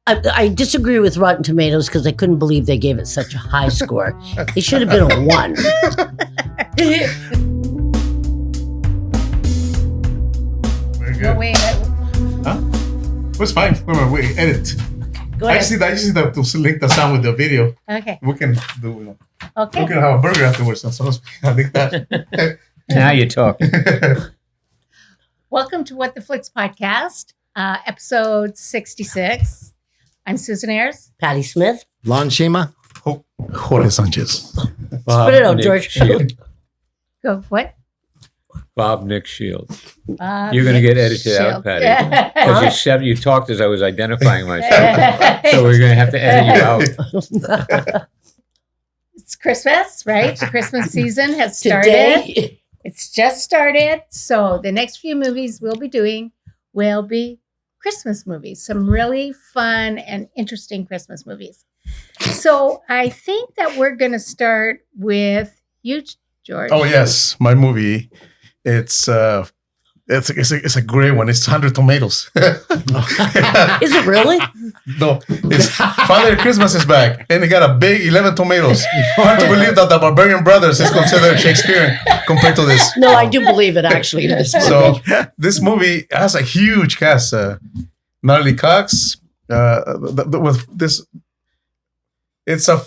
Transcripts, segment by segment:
I disagree with Rotten Tomatoes because I couldn't believe they gave it such a high score. It should have been a 1. Very good. No, wait. Huh? It's fine. Wait, edit. Go I ahead. just need to link the sound with the video. Okay. We can do. Okay. We can have a burger afterwards. So I think that. Now you're talking. Welcome to What the Flicks podcast, episode 66. I'm Susan Ayers. Patty Smith. Lon Shima. Jorge Sanchez. Bob Spit it out, Nick George. Shields. Go, what? Bob Nick Shields. Bob You're going to get Nick edited out, Shields. Patty. Because you talked as I was identifying myself. So we're going to have to edit you out. It's Christmas, right? The Christmas season has started. Today, It's just started. So the next few movies we'll be doing will be Christmas movies. Some really fun and interesting Christmas movies. So I think that we're going to start with you, George. Oh yes, my movie. It's a great one. It's 100 Tomatoes. is it really? No, it's Father Christmas is back, and he got a big 11 tomatoes. Hard to believe that the Barbarian Brothers is considered Shakespearean compared to this. No, I do believe it actually. This movie. So this movie has a huge cast. Natalie Cox. With this, it's a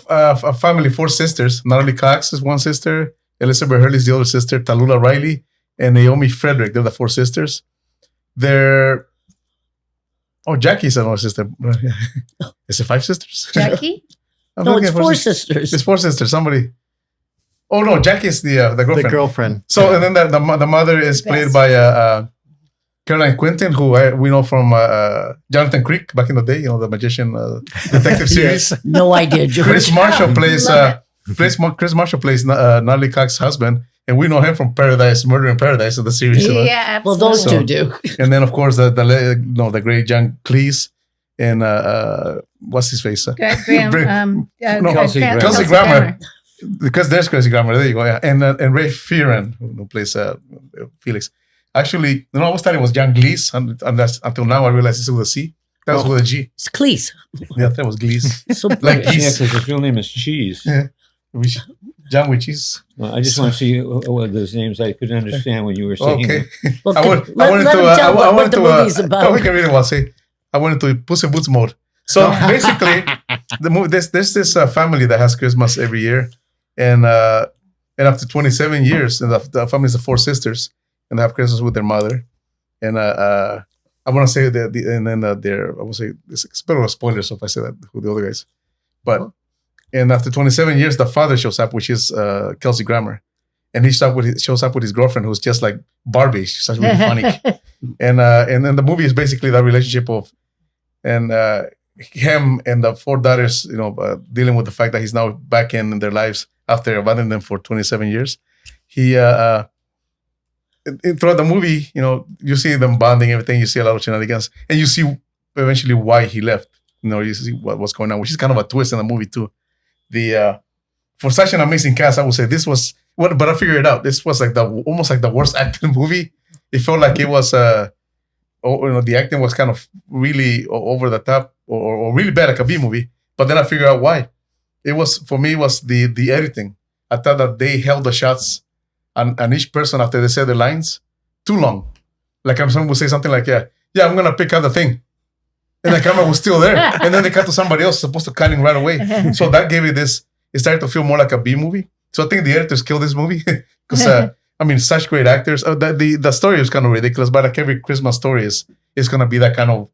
family, 4 sisters. Natalie Cox is one sister. Elizabeth Hurley is the other sister. Tallulah Riley and Naomi Frederick. They're the 4 sisters. Jackie's another sister. Is it 5 sisters? Jackie? I'm No, looking it's at 4 sisters. It's 4 sisters. Somebody. Oh no, Jackie is the girlfriend. The girlfriend. So and then the mother is played by Caroline Quentin, who we know from Jonathan Creek back in the day. The magician detective series. No idea, George. Chris Marshall plays Love Chris Marshall plays Natalie Cox's husband, and we know him from Murder in Paradise, of the series. Yeah, Well, absolutely. those two do. And then of course the great John Cleese and what's his face? Graham, Kelsey Grammer. Kelsey Grammer. Because there's Kelsey Grammer. There you go. Yeah. And Ray Fearon, who plays Felix. Actually, I always thought it was John Cleese, and that's, until now I realized it's with a C. That was with a G. It's Cleese. Yeah, that was Cleese. So Like Yeah, Geese. because his real name is Cheese. Yeah. John with cheese. Well, I just want to see what those names I couldn't understand when you were saying Okay. them. well, Let him tell what the movie's Oh, about. we can read it while say. I went into Puss in Boots mode. So basically, the movie there's this family that has Christmas every year, and after 27 years, and the family is the 4 sisters, and they have Christmas with their mother, and I want to say that I will say it's a bit of a spoiler, so if I say that who the other guys, but and after 27 years, the father shows up, which is Kelsey Grammer, and he shows up with his girlfriend, who's just like Barbie. She's just really funny. And then the movie is basically that relationship of him and the 4 daughters, dealing with the fact that he's now back in their lives after abandoning them for 27 years. He throughout the movie, you see them bonding, everything. You see a lot of shenanigans, and you see eventually why he left. You see what's going on, which is kind of a twist in the movie too. For such an amazing cast, I would say this was what, but I figured it out. This was like almost like the worst acted movie. It felt like it was the acting was kind of really over the top or really bad, like a B movie. But then I figured out why. It was, for me, was the editing. I thought that they held the shots on each person after they said their lines too long. Like someone would say something like, yeah, I'm gonna pick up the thing. And the camera was still there. And then they cut to somebody else supposed to cut in right away. So that gave it this, it started to feel more like a B movie. So I think the editors killed this movie. Because such great actors. The story is kind of ridiculous, but like every Christmas story is going to be that kind of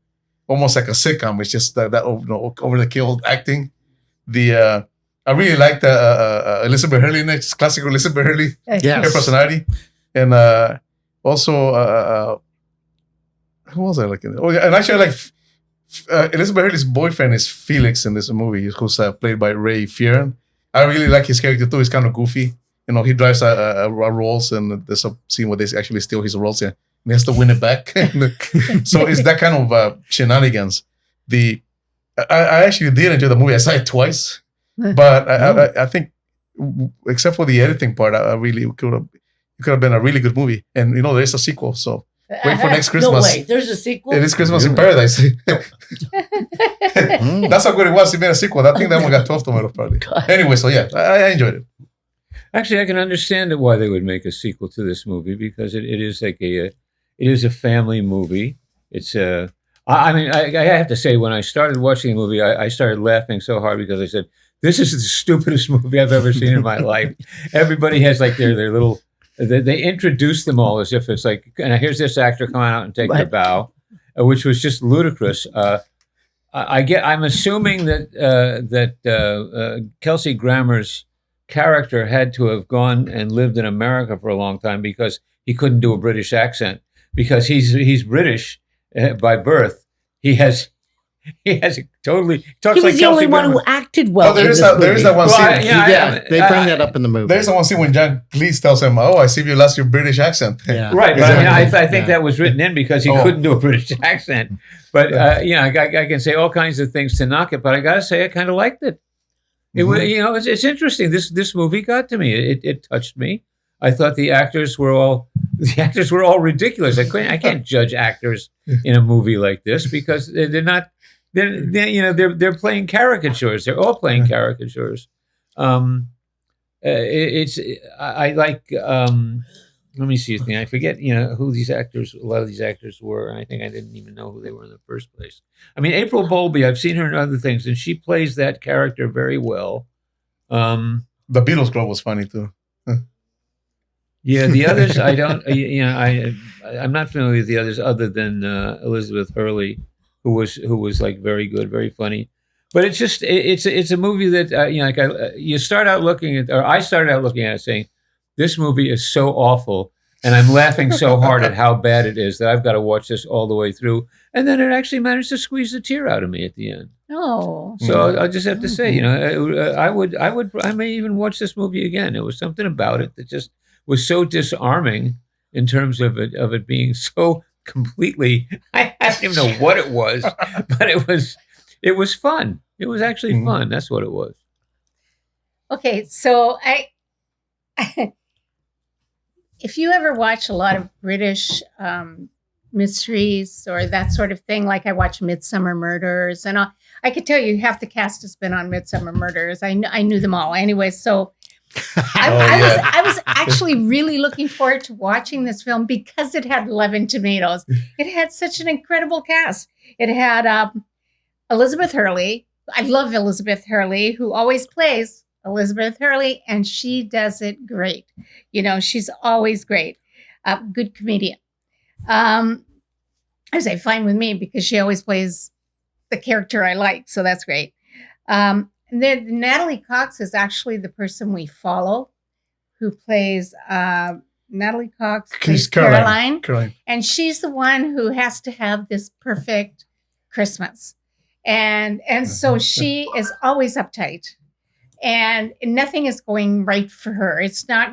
almost like a sitcom. It's just that over the kill acting. I really liked Elizabeth Hurley in it. It's classic Elizabeth Hurley, Yes. her personality, and also who was I like? Oh yeah, and actually I like Elizabeth Hurley's boyfriend is Felix in this movie, who's played by Ray Fearon. I really like his character too. He's kind of goofy. He drives a Rolls, and there's a scene where they actually steal his Rolls, and he has to win it back. So it's that kind of shenanigans. I actually did enjoy the movie. I saw it twice, but I think, except for the editing part, it could have been a really good movie. And there's a sequel, so Wait for next No Christmas. way. There's a sequel? It is Christmas in Paradise. That's how good it was. He made a sequel. I think that one got 12 tomatoes probably. God. Anyway, so yeah, I enjoyed it. Actually, I can understand why they would make a sequel to this movie because it is like it is a family movie. It's I mean, I have to say, when I started watching the movie, I started laughing so hard because I said, "This is the stupidest movie I've ever seen in my life." Everybody has like their little. They introduce them all as if it's like, and here's this actor come out and take their bow, which was just ludicrous. I'm assuming that Kelsey Grammer's character had to have gone and lived in America for a long time because he couldn't do a British accent because he's British by birth. He has totally talks He was like the Kelsey only one Grammer. who acted well. Oh, there in is this that movie. one scene. Well, They bring that up in the movie. There's the one scene when John Cleese tells him, "Oh, I see you lost your British accent." Yeah. Right, but I mean, Exactly. I think that was written in because he couldn't do a British accent. But I can say all kinds of things to knock it, but I got to say I kind of liked it. It was, it's interesting. This movie got to me. It touched me. I thought the actors were all ridiculous. I can't judge actors in a movie like this because they're not. They're playing caricatures. They're all playing caricatures. I like. Let me see a thing. I forget, who these actors. A lot of these actors were. And I think I didn't even know who they were in the first place. I mean, April Bowlby. I've seen her in other things, and she plays that character very well. The Beatles Club was funny too. Yeah, the others I don't. I'm not familiar with the others other than Elizabeth Hurley, who was like very good, very funny. But it's just it's a movie that you start out looking at, or I started out looking at it saying, this movie is so awful, and I'm laughing so hard at how bad it is that I've got to watch this all the way through. And then it actually managed to squeeze a tear out of me at the end. Oh. So I just have to say, I may even watch this movie again. There was something about it that just was so disarming in terms of it being so completely. I don't even know what it was, but it was fun. It was actually fun. That's what it was. Okay, so if you ever watch a lot of British mysteries or that sort of thing, like I watch Midsummer Murders, and I could tell you half the cast has been on Midsummer Murders. I knew them all anyway, so I was actually really looking forward to watching this film because it had 11 tomatoes. It had such an incredible cast. It had Elizabeth Hurley. I love Elizabeth Hurley, who always plays Elizabeth Hurley, and she does it great. She's always great. Good comedian. I say fine with me because she always plays the character I like, so that's great. Natalie Cox is actually the person we follow, who plays Natalie Cox plays Caroline, and she's the one who has to have this perfect Christmas, and so she is always uptight. And nothing is going right for her. It's not,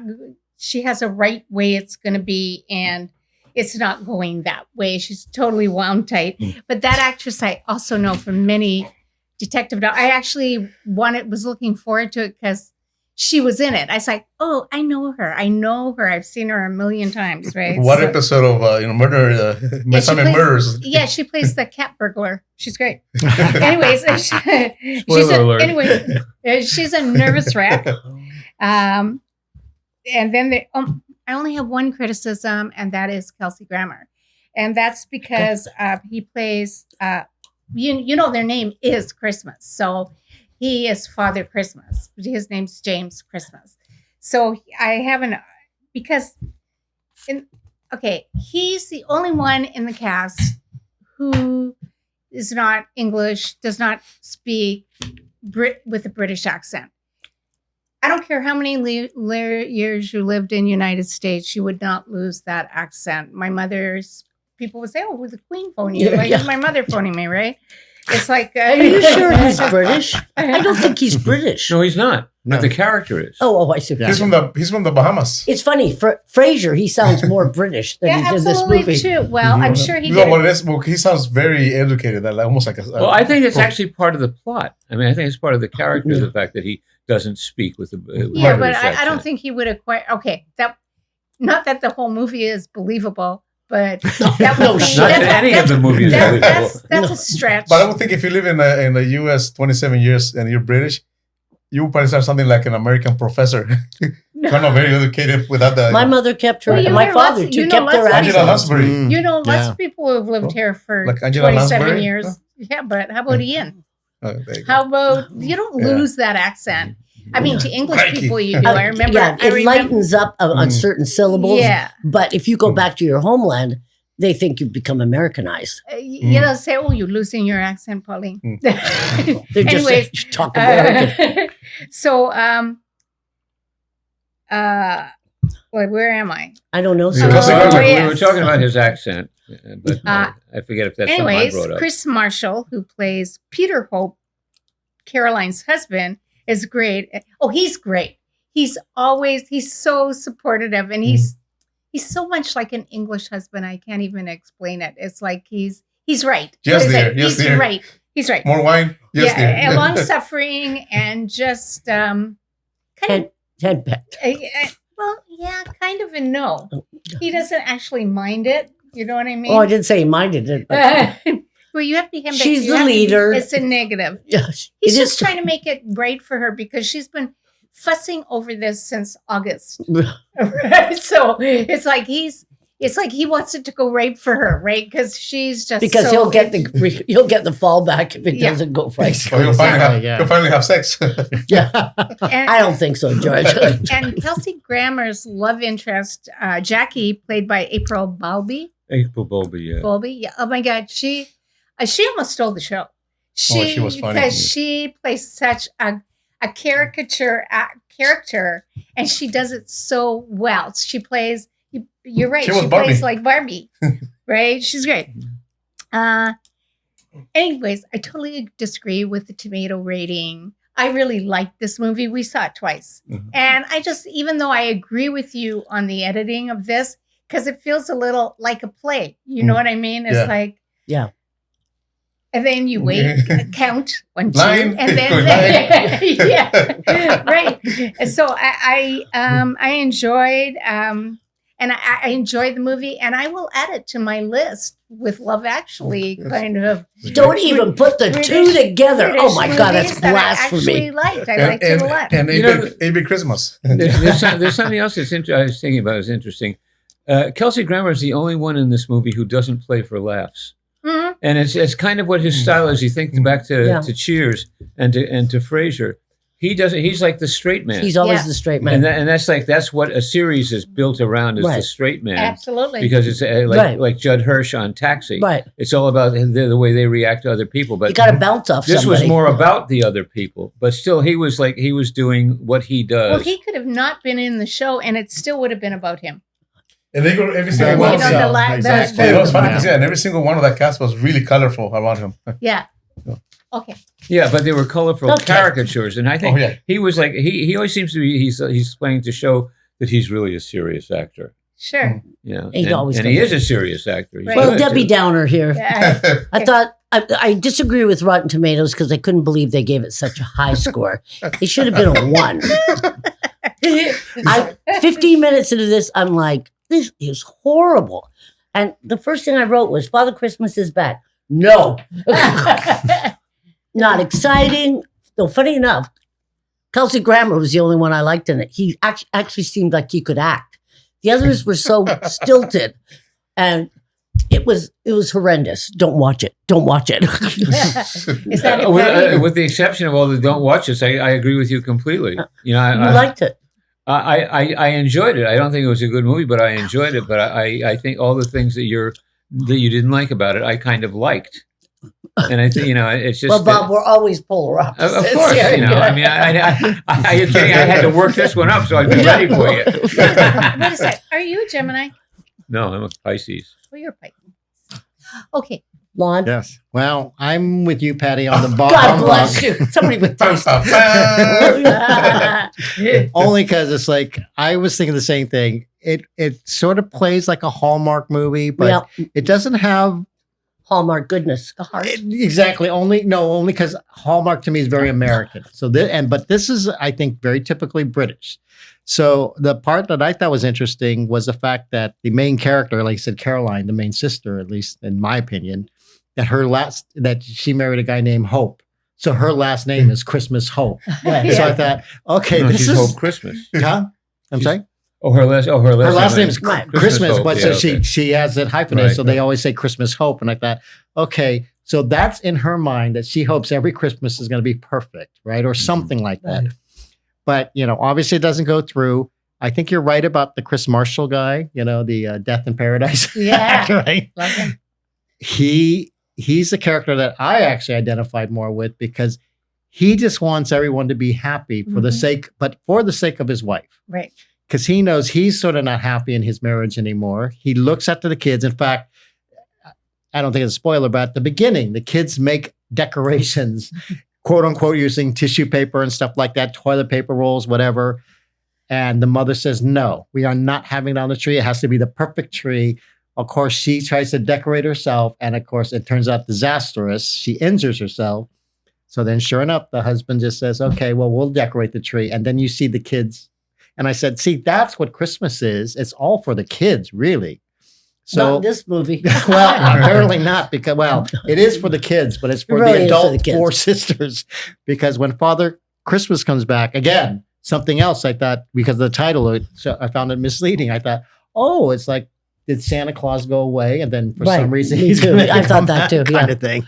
she has a right way it's going to be, and it's not going that way. She's totally wound tight. But that actress I also know from many detective. I actually was looking forward to it because she was in it. I was like, oh, I know her. I've seen her a million times, right? What episode of Murder? Midsummer Murders. Yeah, she plays the cat burglar. She's great. Anyways, she's a nervous wreck. And then I only have one criticism, and that is Kelsey Grammer, and that's because he plays. Their name is Christmas, so he is Father Christmas. His name's James Christmas. So I haven't he's the only one in the cast who is not English, does not speak with a British accent. I don't care how many years you lived in the United States, you would not lose that accent. People would say, oh, was the Queen phoning you? Like, is my mother phoning me, right? It's like... Are you sure he's British? I don't think he's British. No, he's not. No. But the character is. Oh, I see. Yeah. He's from the Bahamas. It's funny. Fraser, he sounds more British than he did this movie. Too. Well, I'm sure he You did. know what it is? Well, he sounds very educated, almost like a... Well, I think it's actually part of the plot. I mean, I think it's part of the character, the fact that he doesn't speak with the Yeah, but British I don't accent. think he would acquire... Okay, not that the whole movie is believable, but that No would be, shit. Not that any of the movies are that's a stretch. But I would think if you live in the U.S. 27 years and you're British, you would probably start something like an American professor. Kind of very educated without the. My mother kept her, Well, you my hear father lots- too you know kept their lots of Angela accents. Lansbury. You know, lots Yeah. of people who have lived here for Like Angela 27 Lansbury? years. Huh? Yeah, but how about Ian? There you go. How about you don't Yeah. lose that accent? I mean, to English Crikey. people, you do. I remember. Yeah, I it remember lightens up on certain syllables. Yeah. But if you go back to your homeland, they think you've become Americanized. You know, say, "Oh, you're losing your accent, Pauline." They're just Anyways, you talk American. so, well, where am I? I don't know. We So were, Kelsey Grammer. we yes. were talking about his accent, but I forget if that's something I Anyways, brought up. Chris Marshall, who plays Peter Hope, Caroline's husband, is great. Oh, he's great. He's so supportive, and he's so much like an English husband. I can't even explain it. It's like he's right. Yes, What is dear. it? Yes, He's dear. right. He's right. More wine? Yes, yeah, dear. and long suffering, and just kind of head back. well, yeah, kind of a no. He doesn't actually mind it. You know what I mean? Oh, I didn't say he minded it, but well, you have to him. She's you the have to- leader. it's a negative. yes, He's it just is. trying to make it right for her because she's been fussing over this since August. Right? So it's like he wants it to go right for her, right? Because she's just because so- he'll get the fallback if it Yeah. doesn't go right. Or you'll finally have, Yeah. you'll finally have sex. Yeah, and, I don't think so, George. and Kelsey Grammer's love interest, Jackie, played by April Bowlby. April Bowlby, yeah. Bowlby, yeah. Oh my God, she almost stole the show. She was funny. Because she plays such a caricature character, and she does it so well. She plays. You're right. She She, was Barbie. plays like Barbie, right? She's great. Anyways, I totally disagree with the tomato rating. I really liked this movie. We saw it twice, and I just, even though I agree with you on the editing of this, because it feels a little like a play. You know what I mean? It's Yeah. like, Yeah. and then you wait, count 1, 2, Line. and then Line. yeah, right. And so I enjoyed and I enjoyed the movie, and I will add it to my list with Love Actually. Kind of Don't even put the two together. British Oh my God, that's movies that I actually blasphemy. liked. I liked it a lot. And You know, AB Christmas. There's something else that's I was thinking about is interesting. Kelsey Grammer is the only one in this movie who doesn't play for laughs. Mhm. And it's kind of what his style is. You think back to, Yeah. to Cheers and to Frasier. He doesn't. He's like the straight man. He's always Yeah. the straight man. and that's what a series is built around is the Right. straight man. Absolutely. Because it's Right. like Judd Hirsch on Taxi. Right. It's all about the way they react to other people. But You got to bounce off this somebody. was more about the other people. But still, he was doing what he does. well, he could have not been in the show, and it still would have been about him. And they go every Very single well one. You know, the exactly. It was funny Yeah. because and every single one of that cast was really colorful around him. Yeah. Okay. Yeah, but they were colorful Okay. caricatures, and I think Oh, yeah. he was like he always seems to be he's playing to show that he's really a serious actor. Sure. You know, He always and he does. is a serious actor. He's Right. Well, good, Debbie too. Downer here. Yeah. I thought I disagree with Rotten Tomatoes because I couldn't believe they gave it such a high score. It should have been a 1. 15 minutes into this, I'm like, this is horrible. And the first thing I wrote was, Father Christmas is back. No. Not exciting. Though funny enough, Kelsey Grammer was the only one I liked in it. He actually seemed like he could act. The others were so stilted. And it was horrendous. Don't watch it. Don't watch it. Is that it, Patty? with the exception of all the don't watch this, I agree with you completely. You know, You liked it. I enjoyed it. I don't think it was a good movie, but I enjoyed it. But I think all the things that you didn't like about it, I kind of liked. And I think it's just Well, Bob, we're always polar opposites. of course, here. I mean, are you kidding? I had to work this one up so I'd be ready for you. Wait a sec. Are you a Gemini? No, I'm a Pisces. Oh, you're a Pisces. Okay. Lon? Yes. Well, I'm with you, Patty, on the God bless you. Somebody with taste. Only because it's like I was thinking the same thing. It sort of plays like a Hallmark movie, but Yeah. it doesn't have Hallmark goodness. The heart. Exactly. Only because Hallmark to me is very American. So but this is, I think, very typically British. So the part that I thought was interesting was the fact that the main character, like I said, Caroline, the main sister, at least in my opinion, that she married a guy named Hope. So her last name is Christmas Hope. Right. So I Yeah. thought, okay, No, this she's is Hope Christmas. Huh? I'm She's- sorry. Her last Her name is Right. Christmas, Hope. but Yeah, so okay. she has it hyphenated, Right, so they always say Christmas Hope. And I thought, okay, so that's in her mind that she hopes every Christmas is going to be perfect, right, or something like that. Right. But obviously, it doesn't go through. I think you're right about the Chris Marshall guy. The Death in Paradise. Yeah. right. Love him. He's the character that I actually identified more with because he just wants everyone to be happy for the sake of his wife. Right. Because he knows he's sort of not happy in his marriage anymore. He looks after the kids. In fact, I don't think it's a spoiler, but at the beginning, the kids make decorations, quote unquote, using tissue paper and stuff like that, toilet paper rolls, whatever. And the mother says, no, we are not having it on the tree. It has to be the perfect tree. Of course, she tries to decorate herself. And of course, it turns out disastrous. She injures herself. So then sure enough, the husband just says, okay, well, we'll decorate the tree. And then you see the kids. And I said, see, that's what Christmas is. It's all for the kids, really. Not So, in this movie. well, apparently not because, it is for the kids, but it's for It really the is for adult the kids. four sisters. Because when Father Christmas comes back, again, something else I thought, because of the title, so I found it misleading. I thought, oh, it's like, did Santa Claus go away? And then for Right, some reason, me he's too. going to I thought that too, kind yeah. of thing.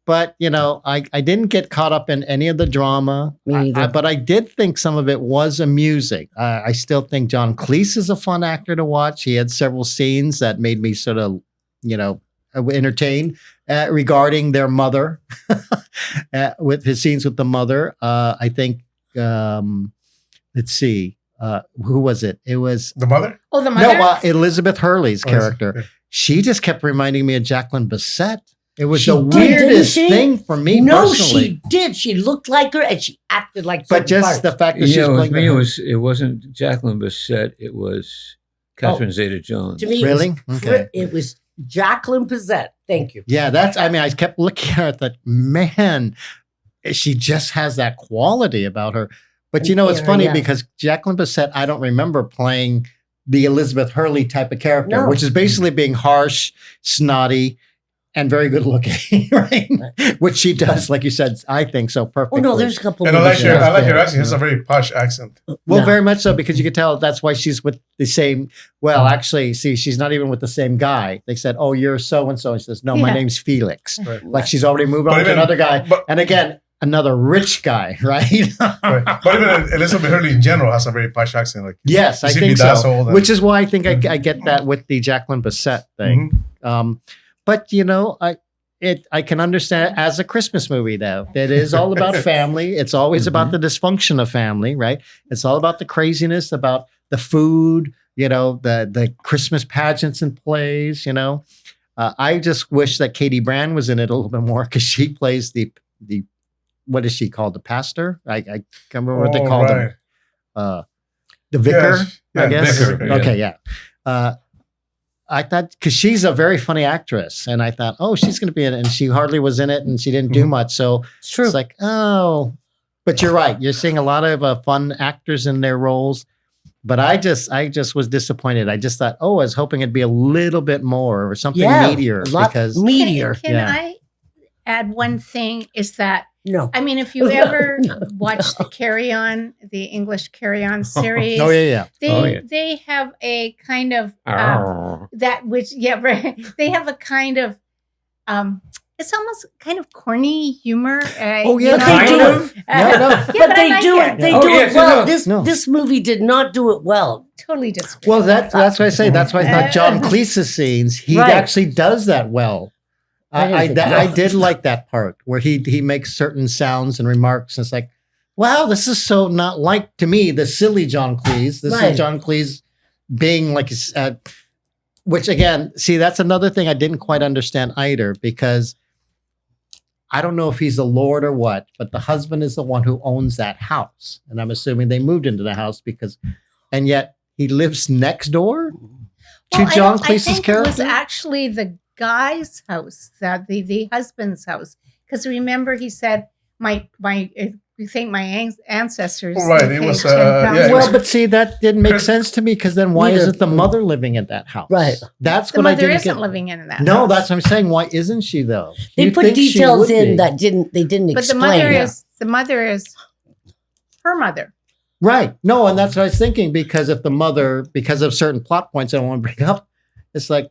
But, I didn't get caught up in any of the drama, Me either. but I did think some of it was amusing. I still think John Cleese is a fun actor to watch. He had several scenes that made me sort of, entertained regarding their mother with his scenes with the mother. I think, let's see, who was it? It was, The mother? Oh, the mother. no, Elizabeth Hurley's Oh, is it? character. Okay. She just kept reminding me of Jacqueline Bisset. It was She the did, didn't weirdest she? thing for me No, personally. she did. She looked like her and she acted like But just parts. the fact that she's Yeah, with playing me, the- it wasn't Jacqueline Bisset. It was Catherine Zeta-Jones. To me, Really? Okay. it was Jacqueline Pizzette. Thank you. Yeah, I kept looking at her, that man, she just has that quality about her. But it's Yeah, funny yeah. because Jacqueline Bisset, I don't remember playing the Elizabeth Hurley type of character, No. which is basically being harsh, snotty, and very good looking, right? Which she does, like you said, I think so Oh perfectly. no, there's a couple. And I like movies her. that I like her there. accent. She has a very posh accent. Well, No. very much so, because you could tell that's why she's with the same. Well, actually, see, she's not even with the same guy. They said, "Oh, you're so and so." She says, "No, my Yeah. name's Felix." Right. Like she's already moved on But to even- another guy, but- and again, another rich guy, right? Right. But even Elizabeth Hurley in general has a very posh accent. Like, Yes, I You see think Bedazzled so. and- Which is why I think I get that with the Jacqueline Bisset thing. But I can understand it as a Christmas movie, though. It is all about family. It's always about the dysfunction of family, right? It's all about the craziness, about the food, the Christmas pageants and plays, I just wish that Katie Brand was in it a little bit more because she plays the what is she called? The pastor? I can't remember what they called him. The vicar, Yes. I Yeah, guess. vicar, yeah. Okay, yeah. I thought because she's a very funny actress, and I thought, oh, she's going to be in it, and she hardly was in it, and she didn't do Mhm. much. So It's true. it's like, oh, but you're right. You're seeing a lot of fun actors in their roles, but I just was disappointed. I just thought, oh, I was hoping it'd be a little bit more or something meatier a lot because meatier. Can Yeah. I add one thing? Is that No, I mean, if you ever watch the Carry On, the English Carry On series, oh yeah, they have a kind of Arr. that which right, they have a kind of it's almost kind of corny humor. Oh, yeah, but they do it. No, no. Yeah, but I they like do it. They Oh, do yes, it well. no. This No. this movie did not do it well. Totally just Well, that's why I say that's why I thought John Cleese's scenes he Right. actually does that well. I didn't think so. I did like that part where he makes certain sounds and remarks. And it's like, wow, this is so not like to me the silly John Cleese. This Right. is John Cleese being like, which again, see, that's another thing I didn't quite understand either because I don't know if he's a lord or what, but the husband is the one who owns that house, and I'm assuming they moved into the house and yet he lives next door to Well, John I Cleese's think character. It was actually the guy's house, the husband's house. Because remember, he said, you think my ancestors. Right, it was, paid 10,000. yeah, it was- Well, but see, that didn't make Chris- sense to me because then why Neither. isn't the mother living in that house? Right. That's The what I mother didn't isn't get. living in that No, house. that's what I'm saying. Why isn't she though? They You'd put think she details would in be. that they didn't But explain. the mother is her mother. Right. No, and that's what I was thinking because if the mother, because of certain plot points I don't want to bring up, it's like,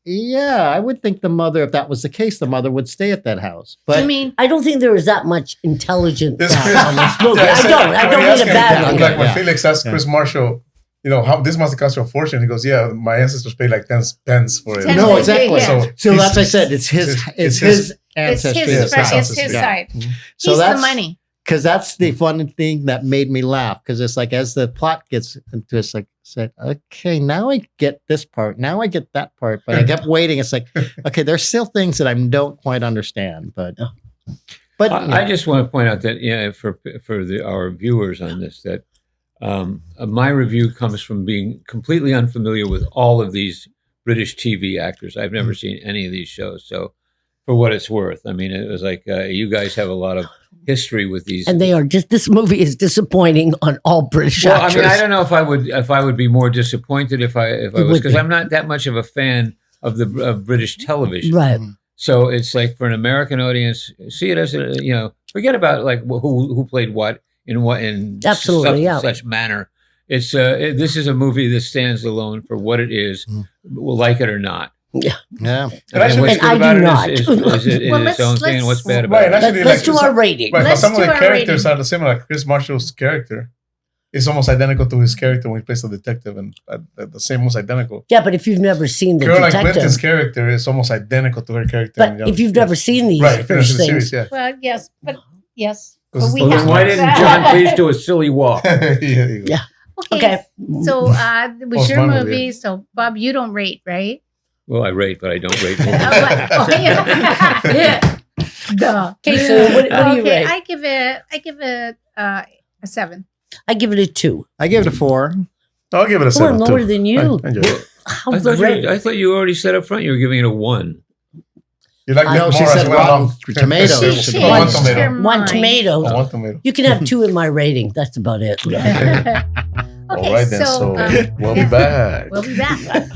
yeah, I would think the mother, if that was the case, the mother would stay at that house. But I mean, I don't think there was that much intelligent This Chris- on this movie. Yeah, I said- don't when mean he it asked him, badly. Like when Yeah. Felix asked Yeah. Chris Marshall, how this must have cost you a fortune. He goes, yeah, my ancestors paid like 10 pence for it. 10 no, Yeah. exactly. Yeah. So he's- that's what I said. It's his it's his it's ancestry. his, Yeah, it's his yeah. side. So He's the that's money. because that's the fun thing that made me laugh because it's like as the plot gets into it's like said okay now I get this part now I get that part but I kept waiting it's like okay there's still things that I don't quite understand but I just want to point out that for our viewers on this that my review comes from being completely unfamiliar with all of these British TV actors. I've never seen any of these shows, so for what it's worth, I mean, it was like you guys have a lot of history with these, And they are just. This movie is disappointing on all British Well, actors. I mean, I don't know if I would be more disappointed if I was would because be. I'm not that much of a fan of British television. Right. So it's like for an American audience, see it as forget about like who played what in Absolutely, such, yeah. such manner. It's this is a movie that stands alone for what it is, like it or not. yeah And actually- what's And good I about do it not. is Well, its own thing, and what's bad about Right, and it. actually, Let's do like, our rating. Right, but Let's some of do the our characters rating. are similar. Like Chris Marshall's character is almost identical to his character when he plays the detective, and the same, almost identical. Yeah, but if you've never seen the Caroline detective, Clinton's character is almost identical to her character. but if you've never seen these right, if you've never first seen the things, series, Well, yes, but yes. Well, But we Well, then have why to- didn't John please do a silly walk? yeah. You go. Yeah. Okay. So it was Well, your it's my movie. movie. So Bob, you don't rate, right? Well, I rate, but I don't rate. Oh, yeah. Yeah. Duh. Okay, so what do you Okay, rate? I give it a 7. I give it a 2. I give it a 4 I'll give it a We're 7 lower too. than you. I enjoy it. How I great. thought you already said up front you were giving it a 1. You like I it know more she as said well. Rotten Tomatoes. She She Oh, one changed tomato. her One mind. tomato. Oh, one tomato. You can have 2 in my rating. That's about it. Okay, All right then. So so we'll be back. we'll be back.